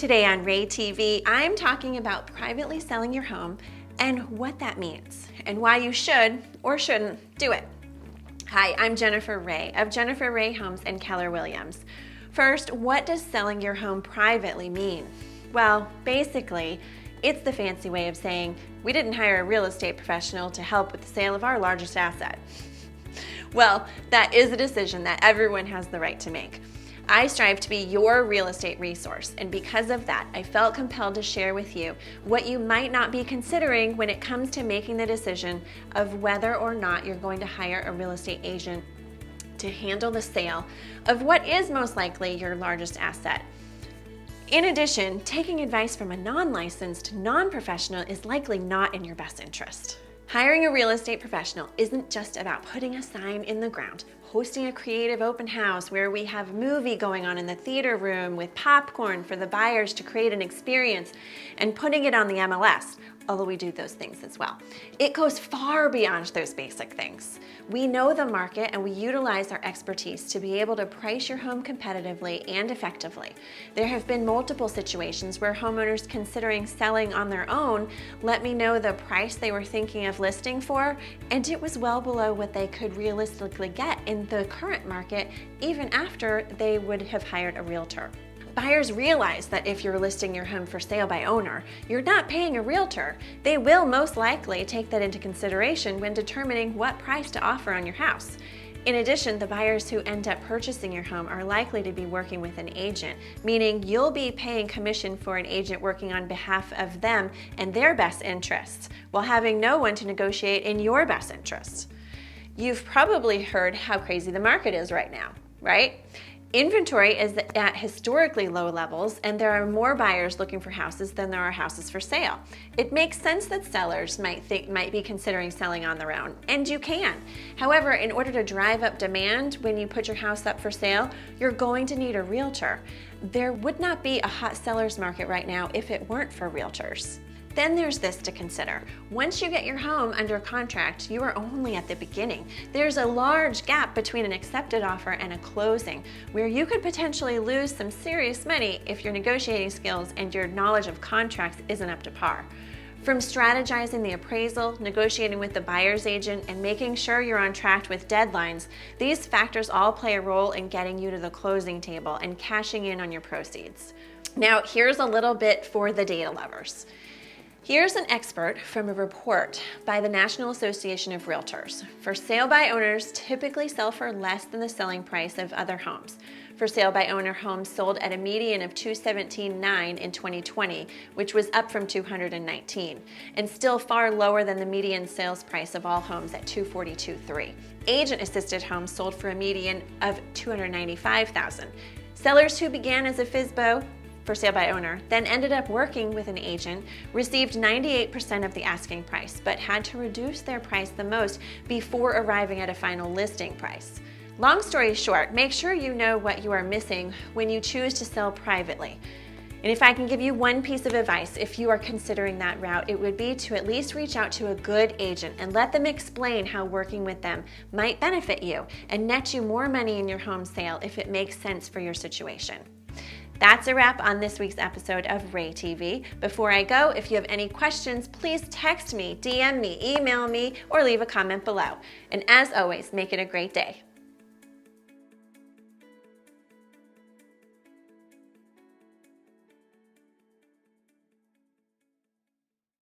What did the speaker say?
Today on Ray TV, I'm talking about privately selling your home and what that means and why you should or shouldn't do it. Hi, I'm Jennifer Ray of Jennifer Ray Homes and Keller Williams. First, what does selling your home privately mean? Well, basically, it's the fancy way of saying we didn't hire a real estate professional to help with the sale of our largest asset. Well, that is a decision that everyone has the right to make. I strive to be your real estate resource, and because of that, I felt compelled to share with you what you might not be considering when it comes to making the decision of whether or not you're going to hire a real estate agent to handle the sale of what is most likely your largest asset. In addition, taking advice from a non-licensed, non-professional is likely not in your best interest. Hiring a real estate professional isn't just about putting a sign in the ground, hosting a creative open house where we have a movie going on in the theater room with popcorn for the buyers to create an experience, and putting it on the MLS, although we do those things as well. It goes far beyond those basic things. We know the market and we utilize our expertise to be able to price your home competitively and effectively. There have been multiple situations where homeowners considering selling on their own let me know the price they were thinking of listing for, and it was well below what they could realistically get in the current market, even after they would have hired a realtor. Buyers realize that if you're listing your home for sale by owner, you're not paying a realtor. They will most likely take that into consideration when determining what price to offer on your house. In addition, the buyers who end up purchasing your home are likely to be working with an agent, meaning you'll be paying commission for an agent working on behalf of them and their best interests, while having no one to negotiate in your best interests. You've probably heard how crazy the market is right now, right? Inventory is at historically low levels, and there are more buyers looking for houses than there are houses for sale. It makes sense that sellers might be considering selling on their own, and you can. However, in order to drive up demand when you put your house up for sale, you're going to need a realtor. There would not be a hot seller's market right now if it weren't for realtors. Then there's this to consider. Once you get your home under contract, you are only at the beginning. There's a large gap between an accepted offer and a closing, where you could potentially lose some serious money if your negotiating skills and your knowledge of contracts isn't up to par. From strategizing the appraisal, negotiating with the buyer's agent, and making sure you're on track with deadlines, these factors all play a role in getting you to the closing table and cashing in on your proceeds. Now, here's a little bit for the data lovers. Here's an expert from a report by the National Association of Realtors. For sale by owners typically sell for less than the selling price of other homes. For sale by owner homes sold at a median of $217,900 in 2020, which was up from $219,000, and still far lower than the median sales price of all homes at $242,300. Agent-assisted homes sold for a median of $295,000. Sellers who began as a FSBO for sale by owner, then ended up working with an agent, received 98% of the asking price, but had to reduce their price the most before arriving at a final listing price. Long story short, make sure you know what you are missing when you choose to sell privately. And if I can give you one piece of advice, if you are considering that route, it would be to at least reach out to a good agent and let them explain how working with them might benefit you and net you more money in your home sale if it makes sense for your situation. That's a wrap on this week's episode of Ray TV. Before I go, if you have any questions, please text me, DM me, email me, or leave a comment below. And as always, make it a great day.